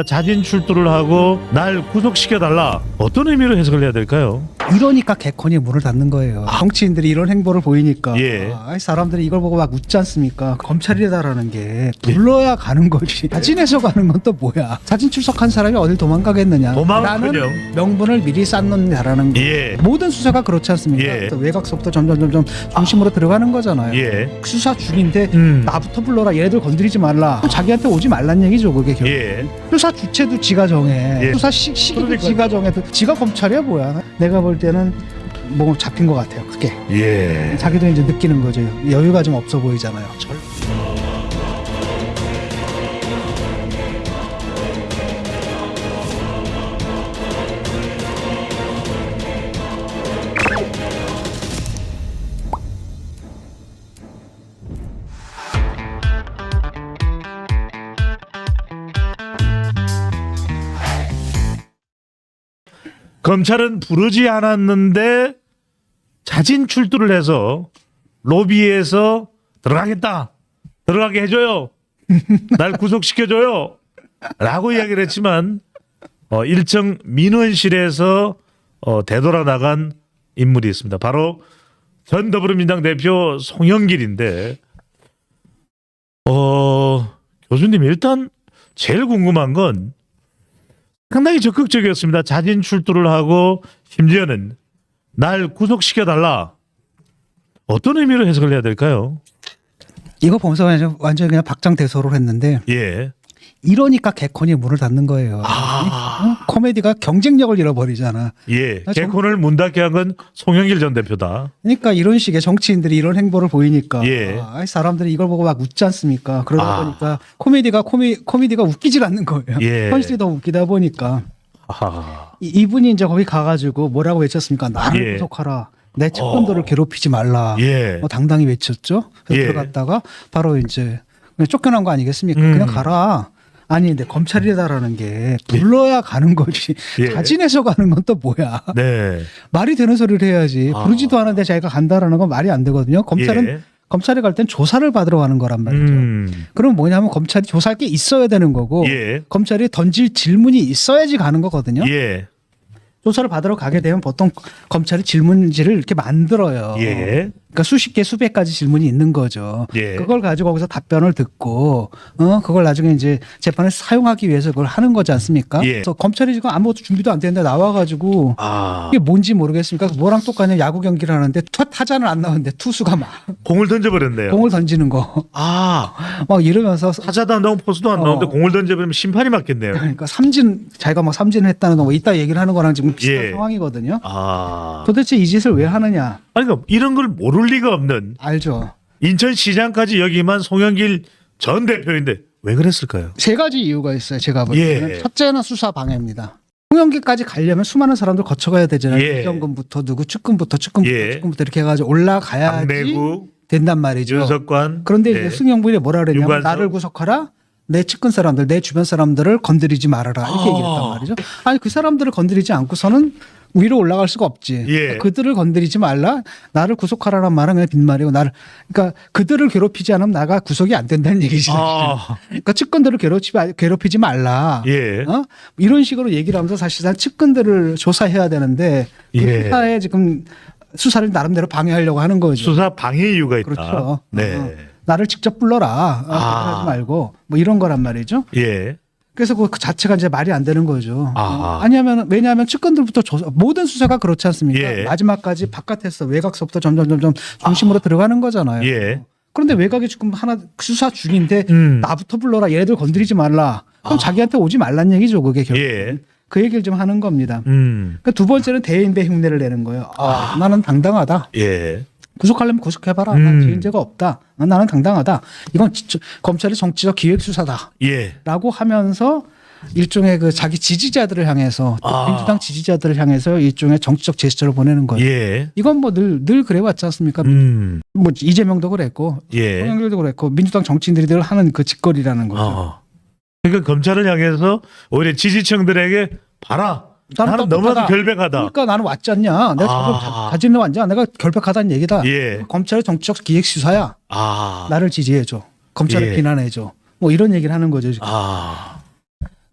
자진 출두를 하고 날 구속시켜달라. 어떤 의미로 해석을 해야 될까요? 이러니까 개콘이 문을 닫는 거예요. 정치인들이 이런 행보를 보이니까 예. 사람들이 이걸 보고 막 웃지 않습니까? 검찰이다라는 게 불러야 가는 거지. 자진해서 가는 건 또 뭐야? 자진 출석한 사람이 어딜 도망가겠느냐? 도망은커녕 라는 명분을 미리 쌓는다라는 거. 예. 모든 수사가 그렇지 않습니까? 예. 또 외곽서부터 점점 중심으로 들어가는 거잖아요. 예. 수사 중인데 나부터 불러라. 얘네들 건드리지 말라. 자기한테 오지 말란 얘기죠. 그게 결국. 예. 수사 주체도 지가 정해. 예. 수사 시기도 그러니까요. 지가 정해. 지가 검찰이야 뭐야. 내가 볼 때는 뭐 잡힌 것 같아요. 크게. 예. 자기도 이제 느끼는 거죠. 여유가 좀 없어 보이잖아요. 검찰은 부르지 않았는데 자진 출두를 해서 로비에서 들어가겠다. 들어가게 해줘요. 날 구속시켜줘요. 라고 이야기를 했지만 일정 민원실에서 되돌아 나간 인물이 있습니다. 바로 전 더불어민주당 대표 송영길인데 교수님 일단 제일 궁금한 건 상당히 적극적이었습니다. 자진 출두를 하고 심지어는 날 구속시켜달라. 어떤 의미로 해석을 해야 될까요? 이거 보면서 완전 그냥 박장대소를 했는데 예. 이러니까 개콘이 문을 닫는 거예요. 코미디가 경쟁력을 잃어버리잖아. 예. 개콘을 문 닫게 한 건 송영길 전 대표다. 그러니까 이런 식의 정치인들이 이런 행보를 보이니까 예. 사람들이 이걸 보고 막 웃지 않습니까? 그러다 보니까 코미디가 웃기질 않는 거예요. 예. 현실이 더 웃기다 보니까 아하. 이분이 이제 거기 가가지고 뭐라고 외쳤습니까? 나를 예. 구속하라. 내 채권들을 괴롭히지 말라. 예. 당당히 외쳤죠. 그래서 예. 들어갔다가 바로 이제 그냥 쫓겨난 거 아니겠습니까? 그냥 가라. 아니 근데 검찰이다라는 게 불러야 가는 거지. 예. 자진해서 가는 건 또 뭐야? 네. 말이 되는 소리를 해야지. 아. 부르지도 않은데 자기가 간다라는 건 말이 안 되거든요. 검찰은 예. 검찰에 갈 땐 조사를 받으러 가는 거란 말이죠. 그럼 뭐냐면 검찰이 조사할 게 있어야 되는 거고 예. 검찰이 던질 질문이 있어야지 가는 거거든요. 예. 조사를 받으러 가게 되면 보통 검찰이 질문지를 이렇게 만들어요. 예. 그러니까 수십 개, 수백 가지 질문이 있는 거죠. 예. 그걸 가지고 거기서 답변을 듣고, 그걸 나중에 이제 재판에 사용하기 위해서 그걸 하는 거지 않습니까? 예. 그래서 검찰이 지금 아무것도 준비도 안 되는데 나와가지고 아. 이게 뭔지 모르겠습니까? 뭐랑 똑같냐? 야구 경기를 하는데 타자는 안 나오는데 투수가 막 공을 던져버렸네요. 공을 던지는 거. 막 이러면서 타자도 안 나오고 포수도 안 나오는데 공을 던져버리면 심판이 맞겠네요. 그러니까 자기가 막 삼진을 했다는 거 뭐 이따 얘기를 하는 거랑 지금 비슷한 예. 상황이거든요. 아. 도대체 이 짓을 왜 하느냐? 아니, 그러니까 이런 걸 모를 리가 없는 알죠. 인천시장까지 역임한 송영길 전 대표인데 왜 그랬을까요? 세 가지 이유가 있어요. 제가 볼 때는. 예. 첫째는 수사 방해입니다. 홍영기까지 가려면 수많은 사람들 거쳐가야 되잖아요. 예. 이정근부터 누구 측근부터 예. 이렇게 해가지고 올라가야지 박내구, 된단 말이죠. 윤석관. 그런데 예. 이제 승용부인이 뭐라 그랬냐면 유관섭. 나를 구속하라. 내 측근 사람들, 내 주변 사람들을 건드리지 말아라. 이렇게 얘기했단 말이죠. 아니 그 사람들을 건드리지 않고서는 위로 올라갈 수가 없지. 예. 그러니까 그들을 건드리지 말라. 나를 구속하라는 말은 그냥 빈말이고 그러니까 그들을 괴롭히지 않으면 나가 구속이 안 된다는 얘기지. 그러니까 측근들을 괴롭히지 말라. 예. 이런 식으로 얘기를 하면서 사실상 측근들을 조사해야 되는데 그 예. 수사에 지금 수사를 나름대로 방해하려고 하는 거죠. 수사 방해 이유가 있다. 그렇죠. 네. 나를 직접 불러라. 하지 말고 뭐 이런 거란 말이죠. 예. 그래서 그 자체가 이제 말이 안 되는 거죠. 아하. 왜냐하면 측근들부터 모든 수사가 그렇지 않습니까? 예. 마지막까지 바깥에서 외곽서부터 점점 중심으로 들어가는 거잖아요. 예. 그런데 외곽이 지금 하나 수사 중인데 나부터 불러라. 얘네들 건드리지 말라. 그럼 자기한테 오지 말란 얘기죠. 그게 결국. 예. 그 얘기를 좀 하는 겁니다. 그러니까 두 번째는 대인배 흉내를 내는 거예요. 나는 당당하다. 예. 구속하려면 구속해봐라. 난 죄인죄가 없다. 나는 당당하다. 이건 검찰의 정치적 기획수사다. 예. 라고 하면서 일종의 그 자기 지지자들을 향해서 또 민주당 지지자들을 향해서 일종의 정치적 제스처를 보내는 거예요. 예. 이건 뭐 늘 그래왔지 않습니까? 뭐 이재명도 그랬고 예. 홍영길도 그랬고 민주당 정치인들이 늘 하는 그 짓거리라는 거죠. 그러니까 검찰을 향해서 오히려 지지층들에게 봐라. 나는 너무나도 결백하다. 그러니까 나는 왔지 않냐. 내가 자진해 왔냐. 내가 결백하다는 얘기다. 예. 검찰의 정치적 기획수사야. 나를 지지해줘. 검찰을 예. 비난해줘. 뭐 이런 얘기를 하는 거죠. 지금.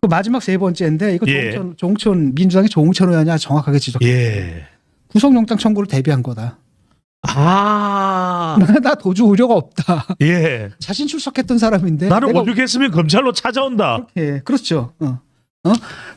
그 마지막 세 번째인데 이거 예. 조홍천 민주당의 조홍천 의원이 정확하게 지적해. 예. 구속영장 청구를 대비한 거다. 아. 나 도주 우려가 없다. 예. 자신 출석했던 사람인데 나는 내가 오죽했으면 검찰로 찾아온다. 예, 그렇죠.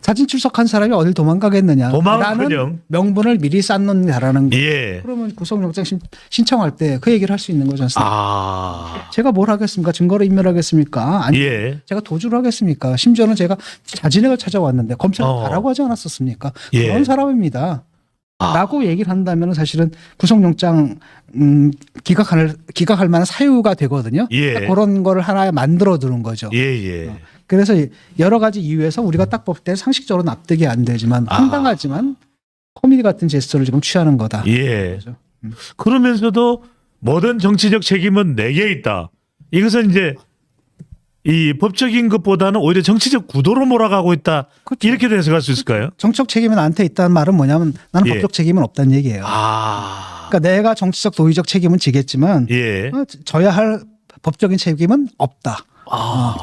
자진 출석한 사람이 어딜 도망가겠느냐. 도망은커녕. 라는 명분을 미리 쌓는다라는 거. 예. 그러면 구속영장 신청할 때 그 얘기를 할 수 있는 거지 않습니까? 아. 제가 뭘 하겠습니까? 증거를 인멸하겠습니까? 아니, 예. 제가 도주를 하겠습니까? 심지어는 제가 자진해가 찾아왔는데 검찰이 가라고 하지 않았었습니까? 예. 그런 사람입니다. 아. 라고 얘기를 한다면 사실은 구속영장 기각할 만한 사유가 되거든요. 예. 그런 거를 하나 만들어 두는 거죠. 예, 예. 그래서 여러 가지 이유에서 우리가 딱 볼 때 상식적으로 납득이 안 되지만 황당하지만 코미디 같은 제스처를 지금 취하는 거다. 예. 그죠? 그러면서도 모든 정치적 책임은 내게 있다. 이것은 이제 이 법적인 것보다는 오히려 정치적 구도로 몰아가고 있다. 그렇죠. 이렇게 해석할 수 있을까요? 정치적 책임이 나한테 있다는 말은 뭐냐면 나는 예. 법적 책임은 없다는 얘기예요. 아. 그러니까 내가 정치적 도의적 책임은 지겠지만 예. 져야 할 법적인 책임은 없다. 아.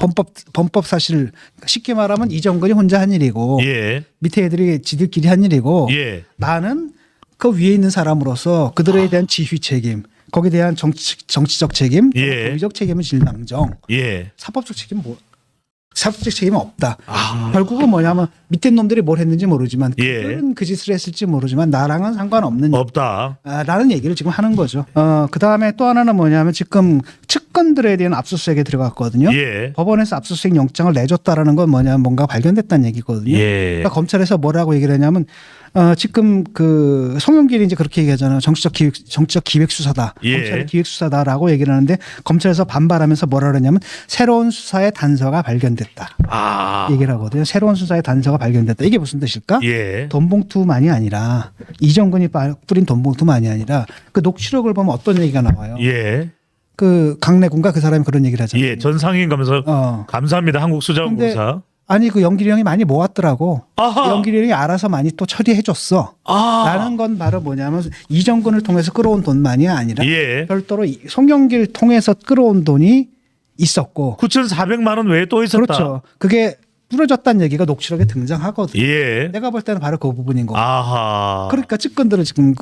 범법 사실 쉽게 말하면 이정근이 혼자 한 일이고 예. 밑에 애들이 지들끼리 한 일이고 예. 나는 그 위에 있는 사람으로서 그들에 대한 지휘 책임, 거기에 대한 정치적 책임, 예. 도의적 책임은 질망정, 예. 사법적 책임은 사법적 책임은 없다. 아. 결국은 뭐냐면 밑에 놈들이 뭘 했는지 모르지만 예. 그들은 그 짓을 했을지 모르지만 나랑은 상관없는 없다. 라는 얘기를 지금 하는 거죠. 그 다음에 또 하나는 뭐냐면 지금 측근들에 대한 압수수색에 들어갔거든요. 예. 법원에서 압수수색 영장을 내줬다라는 건 뭐냐면 뭔가 발견됐다는 얘기거든요. 예. 그러니까 검찰에서 뭐라고 얘기를 하냐면 지금 그 송영길이 이제 그렇게 얘기하잖아요. 정치적 기획 수사다. 예. 검찰의 기획 수사다라고 얘기를 하는데 검찰에서 반발하면서 뭐라 그러냐면 새로운 수사의 단서가 발견됐다. 아. 얘기를 하거든요. 새로운 수사의 단서가 발견됐다. 이게 무슨 뜻일까? 예. 돈봉투만이 아니라 이정근이 뿌린 돈봉투만이 아니라 그 녹취록을 보면 어떤 얘기가 나와요. 예. 그 강내군가 그 사람이 그런 얘기를 하잖아요. 예. 전상인 가면서 감사합니다. 한국수자원공사. 아니 그 연길이 형이 많이 모았더라고. 아하. 연길이 형이 알아서 많이 또 처리해줬어. 아. 라는 건 바로 뭐냐면 이정근을 통해서 끌어온 돈만이 아니라 예. 별도로 송영길 통해서 끌어온 돈이 있었고 9,400만 원 외에 또 있었다. 그렇죠. 그게 뿌려졌다는 얘기가 녹취록에 등장하거든요. 예. 내가 볼 때는 바로 그 부분인 거고. 아하. 그러니까 측근들은 지금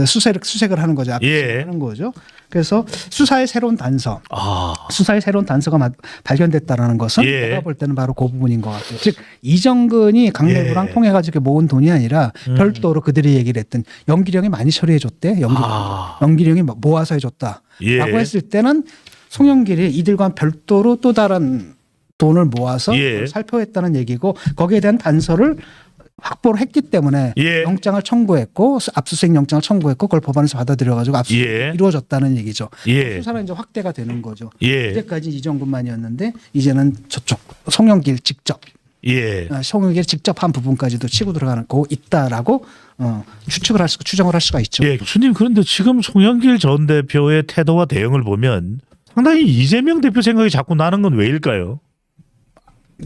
수색을 하는 거죠. 예. 하는 거죠. 그래서 수사의 새로운 단서, 아. 수사의 새로운 단서가 발견됐다라는 것은 예. 내가 볼 때는 바로 그 부분인 것 같아요. 즉 이정근이 강내부랑 예. 통해 가지고 모은 돈이 아니라 별도로 그들이 얘기를 했던 연기령이 많이 처리해줬대. 연기령이 모아서 해줬다라고 예. 했을 때는 송영길이 이들과 별도로 또 다른 돈을 모아서 예. 살펴했다는 얘기고 거기에 대한 단서를 확보를 했기 때문에 예. 영장을 청구했고 압수수색 영장을 청구했고 그걸 법원에서 받아들여가지고 압수수색이 예. 이루어졌다는 얘기죠. 예. 수사는 이제 확대가 되는 거죠. 예. 이제까지 이정근만이었는데 이제는 저쪽 송영길 직접 예. 송영길 직접 한 부분까지도 치고 들어가고 있다라고 추정을 할 수가 있죠. 예. 교수님 그런데 지금 송영길 전 대표의 태도와 대응을 보면 상당히 이재명 대표 생각이 자꾸 나는 건 왜일까요?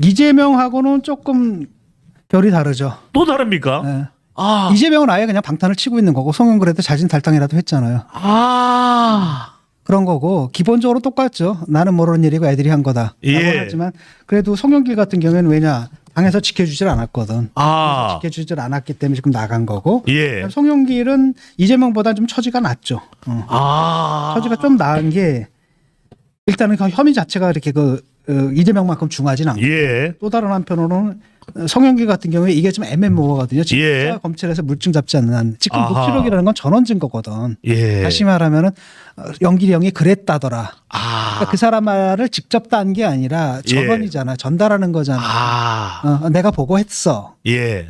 이재명하고는 조금 결이 다르죠. 또 다릅니까? 예. 아. 이재명은 아예 그냥 방탄을 치고 있는 거고 송영길에도 자진탈당이라도 했잖아요. 아. 그런 거고 기본적으로 똑같죠. 나는 모르는 일이고 애들이 한 거다. 예. 하지만 그래도 송영길 같은 경우에는 왜냐 당에서 지켜주질 않았거든. 아. 지켜주질 않았기 때문에 지금 나간 거고. 예. 송영길은 이재명보다 좀 처지가 낫죠. 아. 처지가 좀 나은 게 일단은 그 혐의 자체가 이렇게 이재명만큼 중하진 않고 예. 또 다른 한편으로는 송영길 같은 경우에 이게 좀 애매모호하거든요. 진짜 예. 검찰에서 물증 잡지 않는 한. 지금 아하. 녹취록이라는 건 전원 증거거든. 예. 다시 말하면은 영길이 형이 그랬다더라. 아. 그러니까 그 사람 말을 직접 딴 게 아니라 전원이잖아. 전달하는 거잖아. 아. 내가 보고 했어. 예.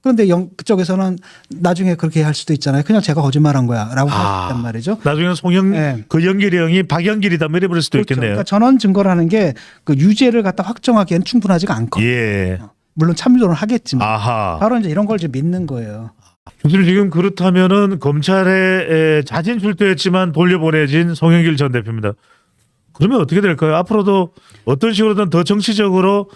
그런데 그쪽에서는 나중에 그렇게 할 수도 있잖아요. 그냥 제가 거짓말한 거야라고 할 수 있단 말이죠. 나중에 예. 그 연길이 형이 박연길이다 뭐 이래버릴 수도 그렇죠. 있겠네요. 그러니까 전원 증거라는 게 그 유죄를 갖다 확정하기엔 충분하지가 않거든요. 예. 물론 참조는 하겠지만 아하. 바로 이제 이런 걸 좀 믿는 거예요. 교수님 지금 그렇다면은 검찰에 자진 출두했지만 돌려보내진 송영길 전 대표입니다. 그러면 어떻게 될까요? 앞으로도 어떤 식으로든 더 정치적으로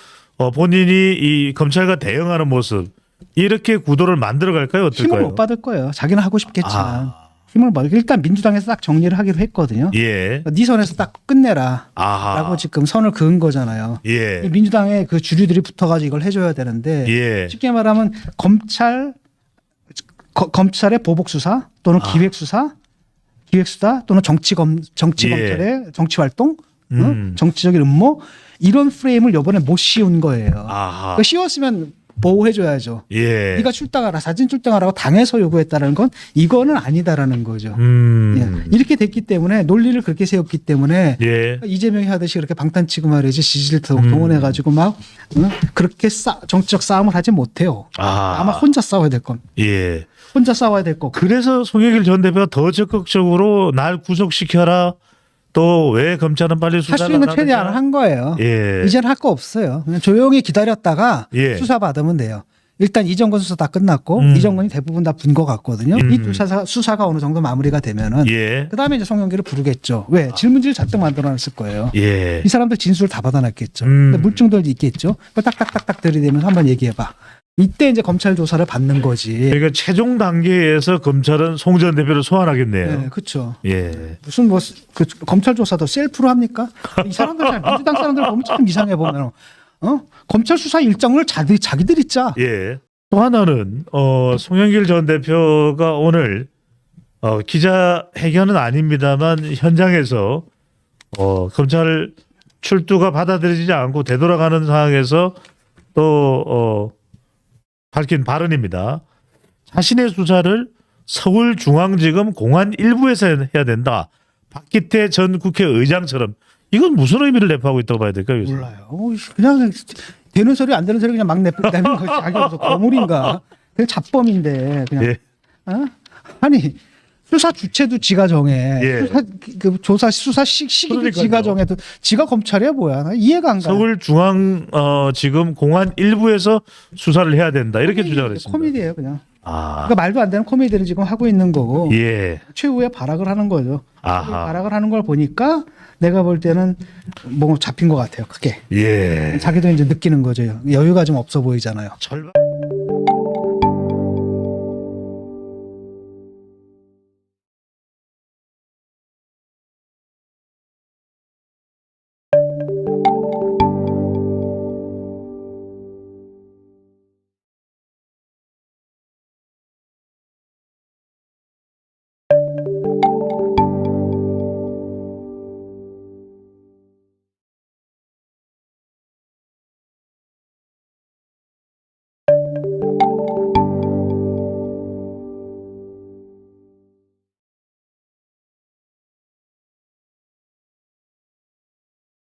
본인이 이 검찰과 대응하는 모습 이렇게 구도를 만들어 갈까요? 힘을 어떨까요? 못 받을 거예요. 자기는 하고 싶겠지만 힘을 뭐 일단 민주당에서 딱 정리를 하기로 했거든요. 예. 네 선에서 딱 끝내라라고 아하. 지금 선을 그은 거잖아요. 예. 이 민주당의 그 주류들이 붙어가지고 이걸 해줘야 되는데 예. 쉽게 말하면 검찰의 보복 수사 또는 기획수사 또는 정치 검찰의 정치 활동, 정치적인 음모 이런 프레임을 이번에 못 씌운 거예요. 아하. 그러니까 씌웠으면 보호해줘야죠. 예. 네가 출당하라, 사진 출당하라고 당에서 요구했다라는 건 이거는 아니다라는 거죠. 예. 이렇게 됐기 때문에 논리를 그렇게 세웠기 때문에 예. 이재명이 하듯이 그렇게 방탄치고 말이지 지지를 동원해가지고 막 그렇게 정치적 싸움을 하지 못해요. 아마 혼자 싸워야 될 겁니다. 예. 혼자 싸워야 될 거고. 그래서 송영길 전 대표가 더 적극적으로 날 구속시켜라. 또 왜 검찰은 빨리 할 수사를 수 있는 안 최대한 하느냐. 한 거예요. 예. 이제는 할 거 없어요. 그냥 조용히 기다렸다가 예. 수사 받으면 돼요. 일단 이정건 수사 다 끝났고 이정건이 대부분 다 분 것 같거든요. 이 두 수사가 어느 정도 마무리가 되면은 예. 그다음에 이제 송영길을 부르겠죠. 왜? 질문지를 잔뜩 만들어놨을 거예요. 예. 이 사람들 진술을 다 받아놨겠죠. 근데 물증들도 있겠죠. 딱딱딱딱 들이대면서 한번 얘기해봐. 이때 이제 검찰 조사를 받는 거지. 그러니까 최종 단계에서 검찰은 송 전 대표를 소환하겠네요. 네, 그렇죠. 예. 무슨 뭐 그 검찰 조사도 셀프로 합니까? 이 사람들 잘 민주당 사람들 보면 참 이상해 보면 검찰 수사 일정을 자기들이 짜. 예. 또 하나는 송영길 전 대표가 오늘 기자회견은 아닙니다만 현장에서 검찰 출두가 받아들여지지 않고 되돌아가는 상황에서 또 밝힌 발언입니다. 자신의 수사를 서울중앙지검 공안 일부에서 해야 된다. 박기태 전 국회의장처럼. 이건 무슨 의미를 내포하고 있다고 봐야 될까요? 교수님? 몰라요. 그냥 되는 소리 안 되는 소리 그냥 막 내는 거지. 자기 무슨 거물인가. 그냥 잡범인데 그냥. 예. 아니 수사 주체도 지가 정해. 예. 조사 수사 시기도 그러니까요. 지가 정해도 지가 검찰이야 뭐야. 나 이해가 안 가. 서울중앙 지금 공안 일부에서 수사를 해야 된다. 이렇게 주장을 했습니다. 코미디예요 그냥. 그러니까 말도 안 되는 코미디를 지금 하고 있는 거고 예. 최후의 발악을 하는 거죠. 아하. 발악을 하는 걸 보니까 내가 볼 때는 뭐 잡힌 것 같아요. 크게. 예. 자기도 이제 느끼는 거죠. 여유가 좀 없어 보이잖아요. 절반.